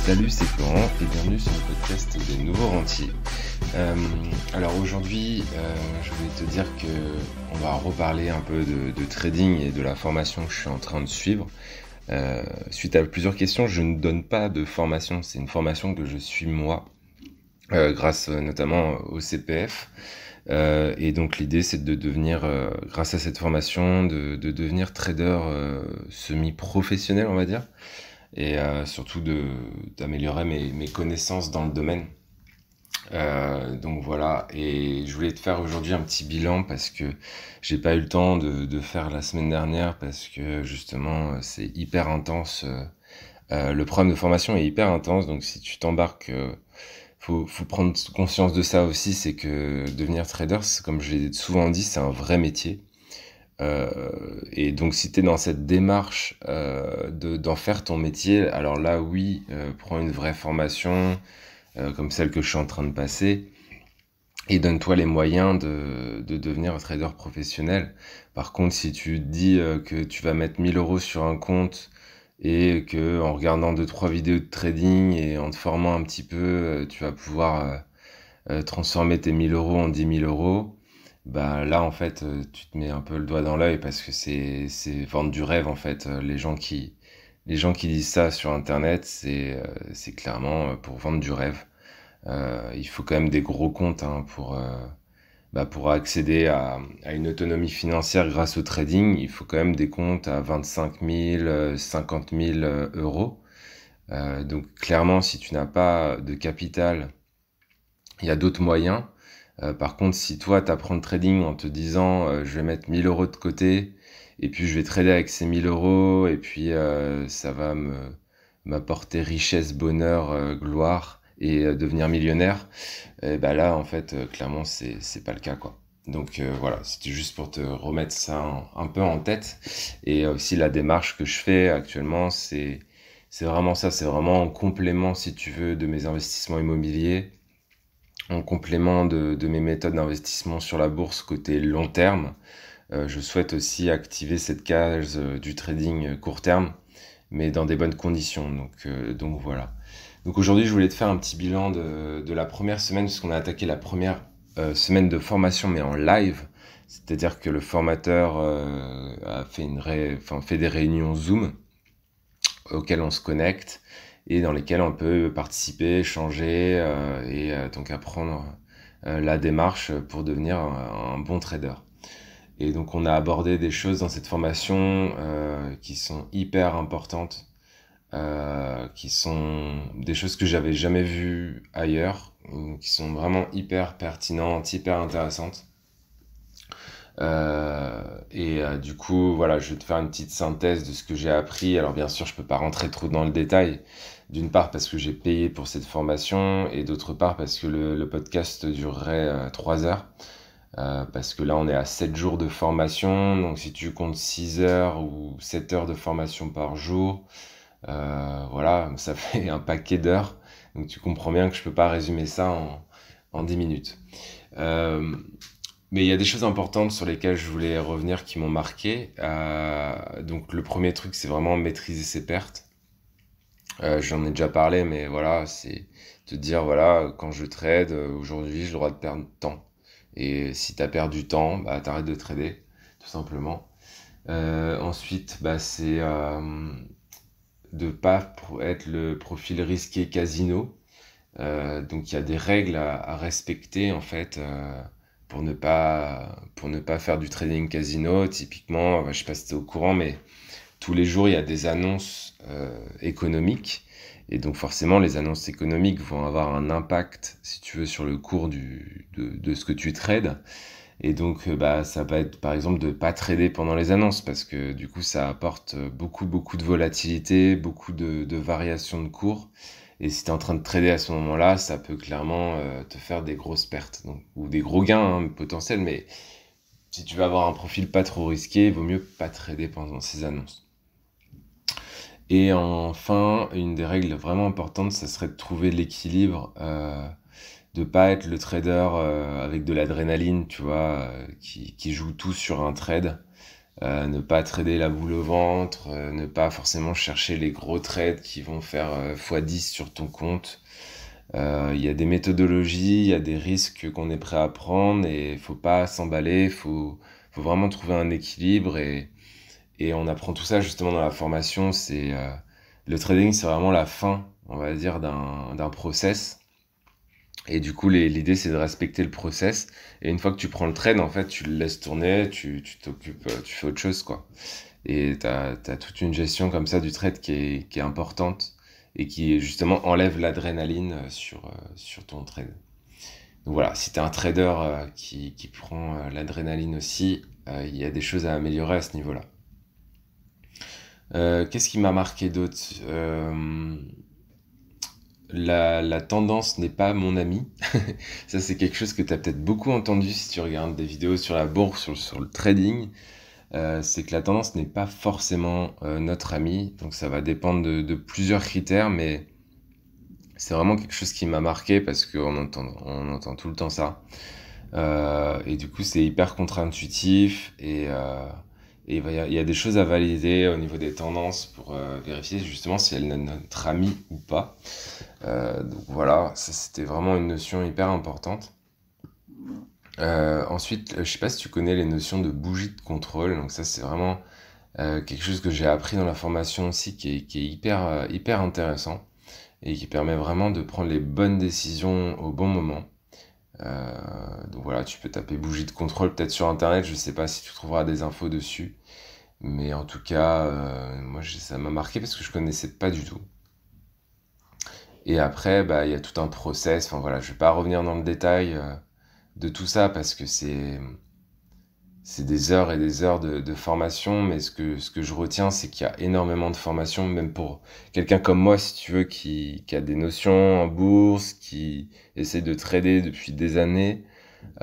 Salut, c'est Florent et bienvenue sur le podcast des Nouveaux Rentiers. Alors aujourd'hui, je voulais te dire que on va reparler un peu de trading et de la formation que je suis en train de suivre. Suite à plusieurs questions, je ne donne pas de formation, c'est une formation que je suis moi, grâce notamment au CPF. Et donc l'idée c'est de devenir, grâce à cette formation, de devenir trader semi-professionnel, on va dire, et surtout d'améliorer mes connaissances dans le domaine. Donc voilà, et je voulais te faire aujourd'hui un petit bilan parce que j'ai pas eu le temps de faire la semaine dernière parce que justement c'est hyper intense. Le programme de formation est hyper intense, donc si tu t'embarques, faut prendre conscience de ça aussi, c'est que devenir trader, comme je l'ai souvent dit, c'est un vrai métier. Et donc si tu es dans cette démarche d'en faire ton métier, alors là oui, prends une vraie formation comme celle que je suis en train de passer et donne-toi les moyens de devenir un trader professionnel. Par contre, si tu te dis que tu vas mettre 1 000 € sur un compte et que en regardant 2-3 vidéos de trading et en te formant un petit peu, tu vas pouvoir transformer tes 1 000 € en 10 000 €, bah là en fait tu te mets un peu le doigt dans l'œil parce que c'est vendre du rêve en fait. Les gens qui disent ça sur internet, c'est clairement pour vendre du rêve. Il faut quand même des gros comptes hein, pour accéder à une autonomie financière grâce au trading. Il faut quand même des comptes à 25 000, 50 000 euros. Donc clairement, si tu n'as pas de capital, il y a d'autres moyens. Par contre, si toi, tu apprends le trading en te disant je vais mettre 1 000 € de côté et puis je vais trader avec ces 1 000 € et puis ça va m'apporter richesse, bonheur, gloire et devenir millionnaire, et bah là, en fait, clairement, c'est pas le cas, quoi. Donc voilà, c'était juste pour te remettre ça un peu en tête. Et aussi la démarche que je fais actuellement, c'est vraiment ça, c'est vraiment en complément, si tu veux, de mes investissements immobiliers, en complément de mes méthodes d'investissement sur la bourse côté long terme. Je souhaite aussi activer cette case du trading court terme, mais dans des bonnes conditions. Donc voilà. Donc aujourd'hui, je voulais te faire un petit bilan de la première semaine, puisqu'on a attaqué la première semaine de formation, mais en live. C'est-à-dire que le formateur a fait des réunions Zoom auxquelles on se connecte et dans lesquelles on peut participer, échanger et donc apprendre la démarche pour devenir un bon trader. Et donc on a abordé des choses dans cette formation qui sont hyper importantes, qui sont des choses que j'avais jamais vues ailleurs, qui sont vraiment hyper pertinentes, hyper intéressantes. Du coup, voilà, je vais te faire une petite synthèse de ce que j'ai appris. Alors bien sûr, je peux pas rentrer trop dans le détail. D'une part parce que j'ai payé pour cette formation et d'autre part parce que le podcast durerait 3 heures. Parce que là, on est à 7 jours de formation. Donc si tu comptes 6 heures ou 7 heures de formation par jour, voilà, ça fait un paquet d'heures. Donc tu comprends bien que je peux pas résumer ça en 10 minutes. Mais il y a des choses importantes sur lesquelles je voulais revenir qui m'ont marqué. Donc le premier truc, c'est vraiment maîtriser ses pertes. J'en ai déjà parlé, mais voilà, c'est te dire, voilà, quand je trade, aujourd'hui, j'ai le droit de perdre temps. Et si tu as perdu du temps, bah, t'arrêtes de trader, tout simplement. Ensuite, bah, c'est de pas être le profil risqué casino. Donc il y a des règles à respecter en fait pour ne pas faire du trading casino. Typiquement, je sais pas si tu es au courant, mais tous les jours il y a des annonces économiques et donc forcément les annonces économiques vont avoir un impact si tu veux sur le cours de ce que tu trades. Et donc, bah, ça va être par exemple de pas trader pendant les annonces parce que du coup, ça apporte beaucoup, beaucoup de volatilité, beaucoup de variations de cours. Et si tu es en train de trader à ce moment-là, ça peut clairement te faire des grosses pertes donc, ou des gros gains hein, potentiels. Mais si tu veux avoir un profil pas trop risqué, il vaut mieux pas trader pendant ces annonces. Et enfin, une des règles vraiment importantes, ça serait de trouver l'équilibre. De pas être le trader avec de l'adrénaline, tu vois, qui joue tout sur un trade ne pas trader la boule au ventre, ne pas forcément chercher les gros trades qui vont faire x10 sur ton compte. Il y a des méthodologies, il y a des risques qu'on est prêt à prendre et il faut pas s'emballer, faut vraiment trouver un équilibre et on apprend tout ça justement dans la formation. Le trading, c'est vraiment la fin, on va dire, d'un process. Et du coup, l'idée, c'est de respecter le process. Et une fois que tu prends le trade, en fait, tu le laisses tourner, tu t'occupes, tu fais autre chose, quoi. Et t'as toute une gestion comme ça du trade qui est importante et qui, justement, enlève l'adrénaline sur ton trade. Donc voilà, si t'es un trader qui prend l'adrénaline aussi, il y a des choses à améliorer à ce niveau-là. Qu'est-ce qui m'a marqué d'autre? La tendance n'est pas mon ami. Ça, c'est quelque chose que tu as peut-être beaucoup entendu si tu regardes des vidéos sur la bourse, sur le trading. C'est que la tendance n'est pas forcément notre ami. Donc, ça va dépendre de plusieurs critères, mais c'est vraiment quelque chose qui m'a marqué parce on entend tout le temps ça. Et du coup, c'est hyper contre-intuitif et il y a des choses à valider au niveau des tendances pour vérifier justement si elle est notre amie ou pas. Donc voilà, ça c'était vraiment une notion hyper importante. Ensuite, je sais pas si tu connais les notions de bougie de contrôle. Donc ça c'est vraiment quelque chose que j'ai appris dans la formation aussi qui est hyper intéressant et qui permet vraiment de prendre les bonnes décisions au bon moment. Donc voilà, tu peux taper bougie de contrôle peut-être sur internet, je sais pas si tu trouveras des infos dessus. Mais en tout cas, moi ça m'a marqué parce que je connaissais pas du tout. Et après, bah, il y a tout un process. Enfin voilà, je vais pas revenir dans le détail de tout ça parce que c'est des heures et des heures de formation. Mais ce que je retiens, c'est qu'il y a énormément de formation, même pour quelqu'un comme moi, si tu veux, qui a des notions en bourse, qui essaie de trader depuis des années.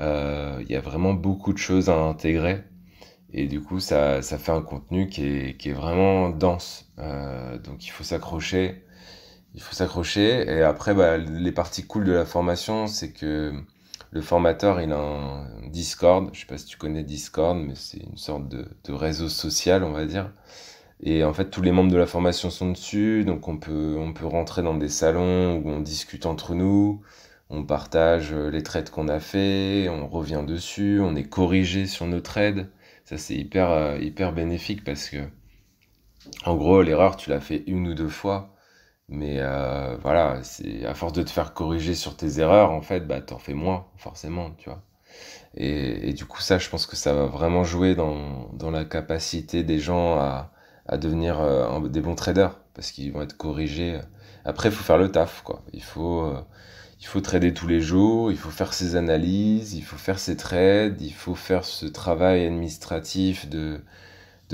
Il y a vraiment beaucoup de choses à intégrer. Et du coup, ça fait un contenu qui est vraiment dense. Donc il faut s'accrocher. Il faut s'accrocher. Et après, bah, les parties cool de la formation, c'est que le formateur, il a un Discord. Je sais pas si tu connais Discord, mais c'est une sorte de réseau social, on va dire. Et en fait, tous les membres de la formation sont dessus. Donc, on peut rentrer dans des salons où on discute entre nous. On partage les trades qu'on a fait. On revient dessus. On est corrigé sur nos trades. Ça, c'est hyper bénéfique parce que, en gros, l'erreur, tu l'as fait une ou deux fois. Mais voilà, c'est à force de te faire corriger sur tes erreurs, en fait, bah t'en fais moins, forcément, tu vois. Et du coup, ça, je pense que ça va vraiment jouer dans la capacité des gens à devenir des bons traders, parce qu'ils vont être corrigés. Après, il faut faire le taf, quoi. Il faut trader tous les jours, il faut faire ses analyses, il faut faire ses trades, il faut faire ce travail administratif de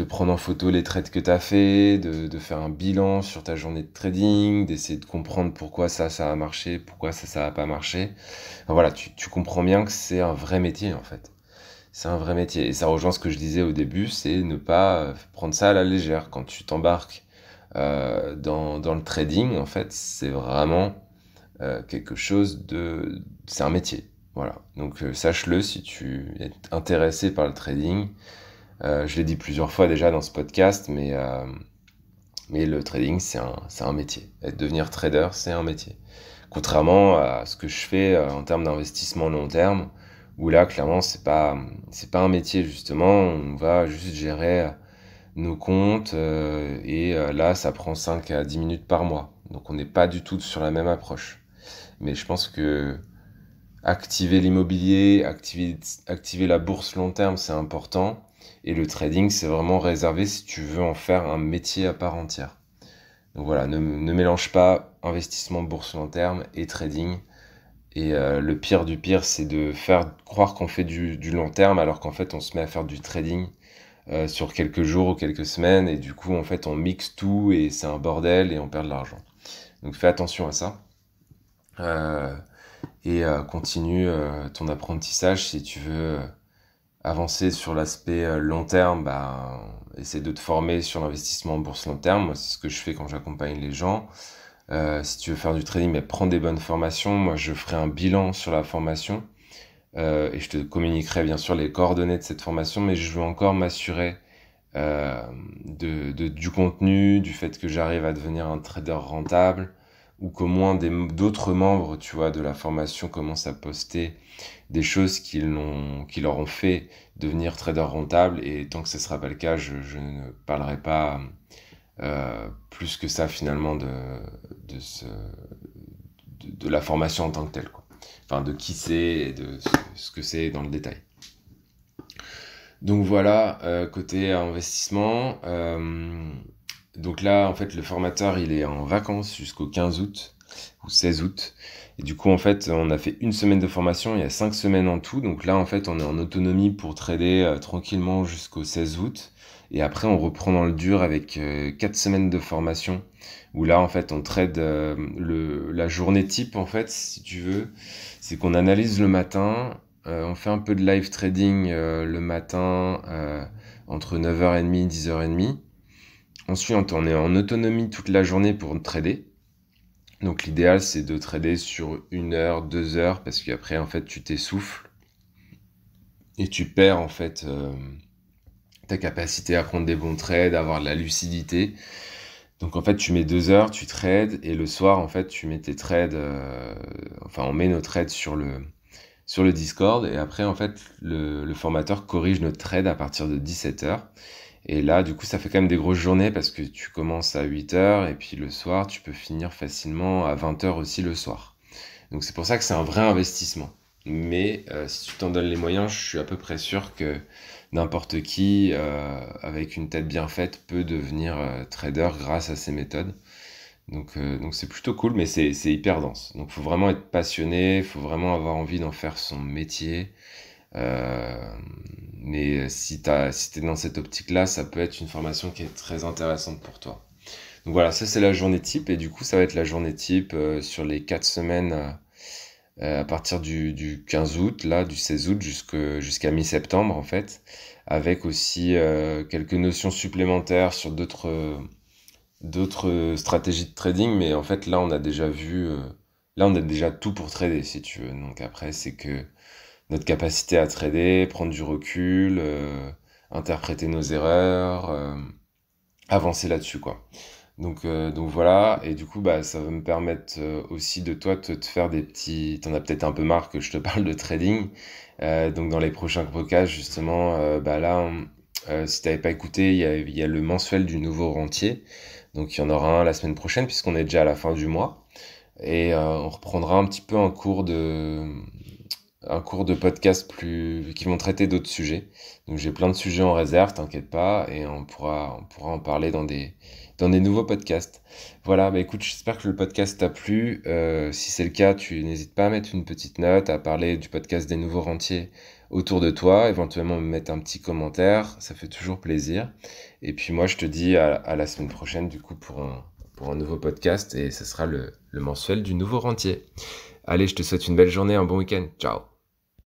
prendre en photo les trades que tu as fait, de faire un bilan sur ta journée de trading, d'essayer de comprendre pourquoi ça a marché, pourquoi ça a pas marché. Enfin, voilà, tu comprends bien que c'est un vrai métier en fait. C'est un vrai métier. Et ça rejoint ce que je disais au début, c'est ne pas prendre ça à la légère. Quand tu t'embarques dans le trading, en fait, c'est vraiment quelque chose de... C'est un métier. Voilà. Donc sache-le si tu es intéressé par le trading. Je l'ai dit plusieurs fois déjà dans ce podcast, mais le trading, c'est un métier. Devenir trader, c'est un métier. Contrairement à ce que je fais en termes d'investissement long terme, où là, clairement, c'est pas un métier, justement. On va juste gérer nos comptes, et là, ça prend 5 à 10 minutes par mois. Donc, on n'est pas du tout sur la même approche. Mais je pense que activer l'immobilier, activer la bourse long terme, c'est important. Et le trading, c'est vraiment réservé si tu veux en faire un métier à part entière. Donc voilà, ne mélange pas investissement bourse long terme et trading. Et le pire du pire, c'est de faire croire qu'on fait du long terme alors qu'en fait on se met à faire du trading sur quelques jours ou quelques semaines. Et du coup, en fait, on mixe tout et c'est un bordel et on perd de l'argent. Donc fais attention à ça. Et continue ton apprentissage si tu veux avancer sur l'aspect long terme, bah, essaie de te former sur l'investissement en bourse long terme. Moi, c'est ce que je fais quand j'accompagne les gens. Si tu veux faire du trading, mais prends des bonnes formations. Moi, je ferai un bilan sur la formation et je te communiquerai bien sûr les coordonnées de cette formation, mais je veux encore m'assurer du contenu, du fait que j'arrive à devenir un trader rentable, ou qu'au moins d'autres membres, tu vois, de la formation commencent à poster des choses qui leur ont fait devenir trader rentable, et tant que ce sera pas le cas, je ne parlerai pas plus que ça finalement de la formation en tant que telle, quoi. Enfin, de qui c'est et de ce que c'est dans le détail. Donc voilà, côté investissement. Donc là, en fait, le formateur, il est en vacances jusqu'au 15 août ou 16 août. Et du coup, en fait, on a fait une semaine de formation, il y a 5 semaines en tout. Donc là, en fait, on est en autonomie pour trader tranquillement jusqu'au 16 août. Et après, on reprend dans le dur avec 4 semaines de formation, où là, en fait, on trade la journée type, en fait, si tu veux. C'est qu'on analyse le matin, on fait un peu de live trading le matin entre 9h30 et 10h30. Ensuite, on est en autonomie toute la journée pour trader. Donc l'idéal, c'est de trader sur 1 heure, 2 heures, parce qu'après, en fait, tu t'essouffles et tu perds, en fait, ta capacité à prendre des bons trades, à avoir de la lucidité. Donc en fait, tu mets 2 heures, tu trades, et le soir, en fait, tu mets tes trades, enfin, on met nos trades sur le Discord, et après, en fait, le formateur corrige notre trade à partir de 17h. Et là, du coup, ça fait quand même des grosses journées parce que tu commences à 8h et puis le soir, tu peux finir facilement à 20h aussi le soir. Donc c'est pour ça que c'est un vrai investissement. Mais si tu t'en donnes les moyens, je suis à peu près sûr que n'importe qui, avec une tête bien faite, peut devenir trader grâce à ces méthodes. Donc c'est plutôt cool, mais c'est hyper dense. Donc faut vraiment être passionné, faut vraiment avoir envie d'en faire son métier. Mais si t'es dans cette optique-là, ça peut être une formation qui est très intéressante pour toi. Donc voilà, ça c'est la journée type, et du coup ça va être la journée type sur les 4 semaines à partir du 15 août, là, du 16 août jusqu'à mi-septembre en fait, avec aussi quelques notions supplémentaires sur d'autres stratégies de trading, mais en fait là on a déjà là on a déjà tout pour trader si tu veux. Donc après c'est que notre capacité à trader, prendre du recul, interpréter nos erreurs, avancer là-dessus, quoi. Donc voilà, et du coup, bah, ça va me permettre aussi de toi de te faire des petits... T'en as peut-être un peu marre que je te parle de trading. Donc dans les prochains podcasts, justement, bah là, si t'avais pas écouté, il y a le mensuel du nouveau rentier. Donc il y en aura un la semaine prochaine, puisqu'on est déjà à la fin du mois. Et on reprendra un petit peu un cours de podcast qui vont traiter d'autres sujets. Donc j'ai plein de sujets en réserve, t'inquiète pas, et on pourra en parler dans des nouveaux podcasts. Voilà, bah écoute, j'espère que le podcast t'a plu. Si c'est le cas, tu n'hésites pas à mettre une petite note, à parler du podcast des nouveaux rentiers autour de toi, éventuellement me mettre un petit commentaire, ça fait toujours plaisir. Et puis moi, je te dis à la semaine prochaine, du coup, pour un nouveau podcast, et ce sera le mensuel du nouveau rentier. Allez, je te souhaite une belle journée, un bon week-end. Ciao.